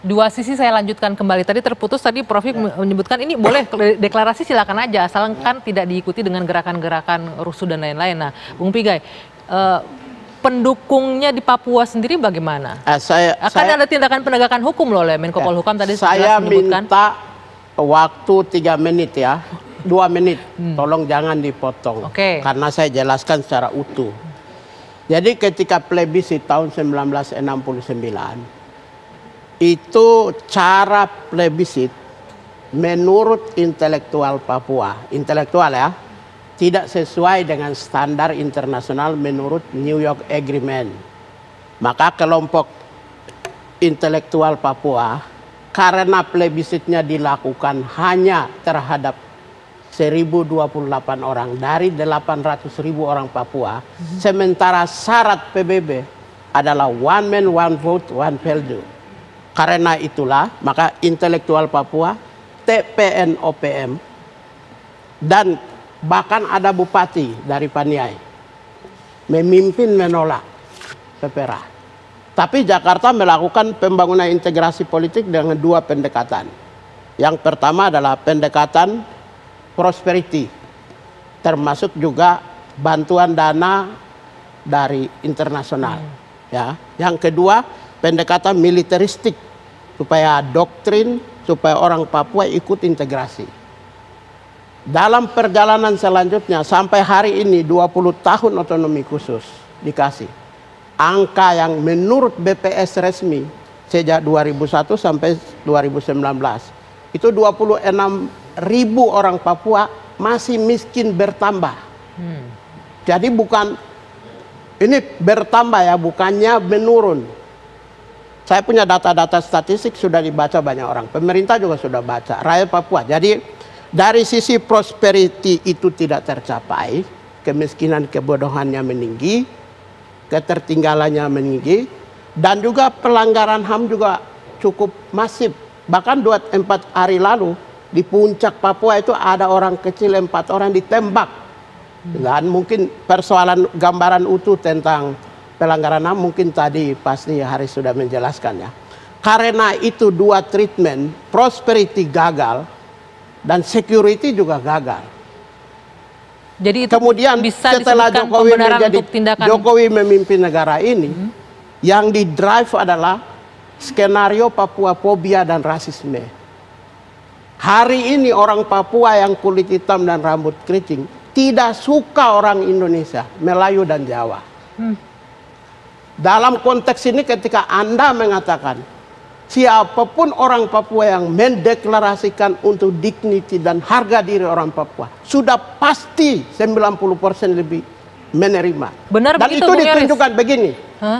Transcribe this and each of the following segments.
dua sisi saya lanjutkan kembali. Tadi terputus, tadi Prof menyebutkan ini boleh deklarasi silakan aja, asalkan tidak diikuti dengan gerakan-gerakan rusuh dan lain-lain. Nah, Bung Pigai, pendukungnya di Papua sendiri bagaimana? Akan ada tindakan penegakan hukum loh oleh Menko Polhukam tadi saya minta waktu 3 menit ya, 2 menit, tolong jangan dipotong, karena saya jelaskan secara utuh. Jadi ketika plebiscit tahun 1969, itu cara plebiscit menurut intelektual Papua, intelektual ya, tidak sesuai dengan standar internasional menurut New York Agreement. Maka kelompok intelektual Papua, karena plebisitnya dilakukan hanya terhadap 1028 orang dari 800.000 orang Papua, sementara syarat PBB adalah one man, one vote, one peldu. Karena itulah, maka intelektual Papua, TPN-OPM, dan bahkan ada bupati dari Paniai, memimpin menolak PPRA. Tapi Jakarta melakukan pembangunan integrasi politik dengan 2 pendekatan. Yang pertama adalah pendekatan prosperity, termasuk juga bantuan dana dari internasional. Ya. Yang kedua, pendekatan militeristik, supaya doktrin, supaya orang Papua ikut integrasi. Dalam perjalanan selanjutnya sampai hari ini 20 tahun otonomi khusus dikasih. Angka yang menurut BPS resmi sejak 2001 sampai 2019 itu 26.000 orang Papua masih miskin bertambah. Jadi bukan ini bertambah ya, bukannya menurun. Saya punya data-data statistik sudah dibaca banyak orang. Pemerintah juga sudah baca. Rakyat Papua. Jadi dari sisi prosperity itu tidak tercapai. Kemiskinan kebodohannya meninggi. Ketertinggalannya meninggi. Dan juga pelanggaran HAM juga cukup masif. Bahkan 4 hari lalu di puncak Papua itu ada orang kecil 4 orang ditembak. Dan mungkin persoalan gambaran utuh tentang pelanggaran HAM mungkin tadi pasti Haris sudah menjelaskan ya. Karena itu 2 treatment, prosperity gagal dan security juga gagal. Jadi itu kemudian bisa setelah Jokowi menjadi Jokowi memimpin negara ini, yang di drive adalah skenario Papua fobia dan rasisme. Hari ini orang Papua yang kulit hitam dan rambut keriting tidak suka orang Indonesia, Melayu dan Jawa. Dalam konteks ini ketika Anda mengatakan siapapun orang Papua yang mendeklarasikan untuk dignity dan harga diri orang Papua, sudah pasti 90% lebih menerima. Benar dan begitu, itu ditunjukkan begini.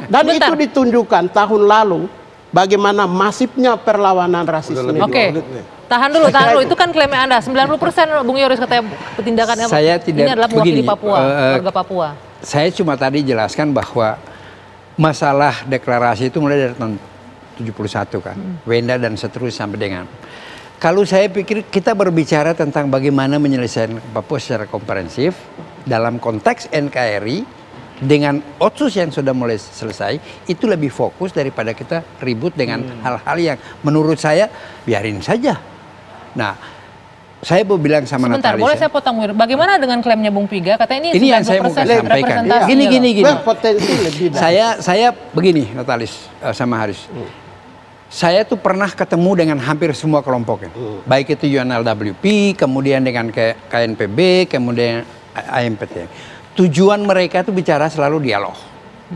Dan itu ditunjukkan tahun lalu bagaimana masifnya perlawanan rasisme. Tahan dulu. Itu kan klaimnya Anda. 90% Bung Yoris katanya tindakannya ini adalah mewakili Papua, warga Papua. Saya cuma tadi jelaskan bahwa masalah deklarasi itu mulai dari tahun 71 kan. Wenda dan seterusnya sampai dengan. Kalau saya pikir kita berbicara tentang bagaimana menyelesaikan Papua secara komprehensif dalam konteks NKRI dengan otsus yang sudah mulai selesai, itu lebih fokus daripada kita ribut dengan hal-hal yang menurut saya biarin saja. Nah, saya mau bilang sama Sebentar, Natalis. Boleh saya potong, Bagaimana dengan klaimnya Bung Piga? Katanya ini yang saya mau sampaikan. Gini. Saya begini, Natalis sama Haris. Saya tuh pernah ketemu dengan hampir semua kelompoknya. Baik itu UNLWP, kemudian dengan KNPB, kemudian AMPT. Tujuan mereka tuh bicara selalu dialog.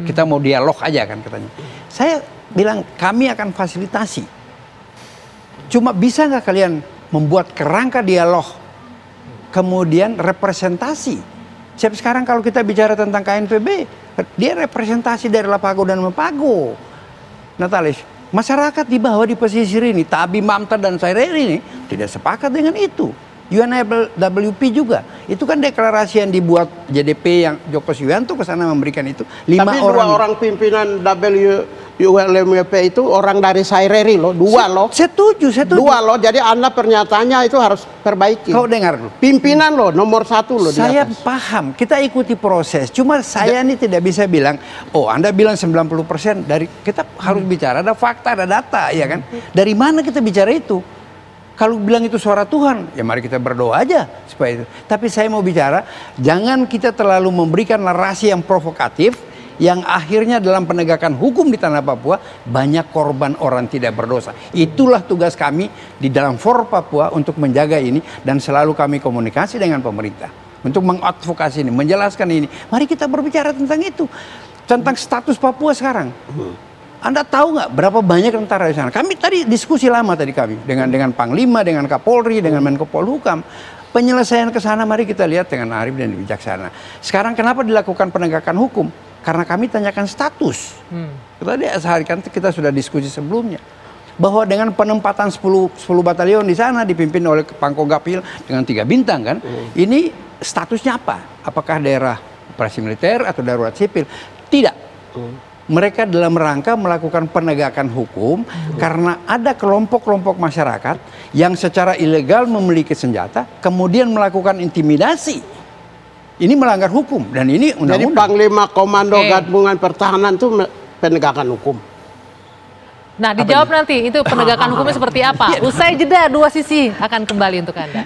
Kita mau dialog aja kan katanya. Saya bilang kami akan fasilitasi. Cuma bisa nggak kalian membuat kerangka dialog, kemudian representasi. Siap sekarang kalau kita bicara tentang KNPB, dia representasi dari Lapago dan Mepago. Natalis, masyarakat di bawah di pesisir ini, Tabi, Mamta dan Saireri ini tidak sepakat dengan itu. UNWP juga, itu kan deklarasi yang dibuat JDP yang Joko Suyanto ke sana memberikan itu. 5 Tapi orang. 2 orang pimpinan ULMWP itu orang dari Saireri loh, dua loh. Setuju. Dua loh, jadi Anda pernyataannya itu harus perbaiki. Kau dengar dulu. Pimpinan loh, nomor 1 loh. Saya paham, kita ikuti proses. Cuma saya ini tidak bisa bilang, oh Anda bilang 90% dari, kita harus bicara, ada fakta, ada data, ya kan? Dari mana kita bicara itu? Kalau bilang itu suara Tuhan, ya mari kita berdoa aja supaya itu. Tapi saya mau bicara, jangan kita terlalu memberikan narasi yang provokatif, yang akhirnya dalam penegakan hukum di tanah Papua banyak korban orang tidak berdosa. Itulah tugas kami di dalam For Papua untuk menjaga ini, dan selalu kami komunikasi dengan pemerintah untuk mengadvokasi ini, menjelaskan ini. Mari kita berbicara tentang itu, tentang status Papua sekarang. Anda tahu nggak berapa banyak tentara di sana? Kami tadi diskusi lama tadi kami dengan Panglima, dengan Kapolri, dengan Menko Polhukam. Penyelesaian ke sana mari kita lihat dengan arif dan bijaksana. Sekarang kenapa dilakukan penegakan hukum? Karena kami tanyakan status. Tadi sehari kan kita sudah diskusi sebelumnya. Bahwa dengan penempatan 10 batalion di sana dipimpin oleh Pangko Gapil dengan 3 bintang kan. Ini statusnya apa? Apakah daerah operasi militer atau darurat sipil? Tidak. Mereka dalam rangka melakukan penegakan hukum karena ada kelompok-kelompok masyarakat yang secara ilegal memiliki senjata kemudian melakukan intimidasi. Ini melanggar hukum dan ini undang-undang. Jadi Panglima Komando Gabungan Pertahanan itu penegakan hukum. Nah, dijawab nanti itu penegakan hukumnya seperti apa. Usai jeda, dua sisi akan kembali untuk Anda.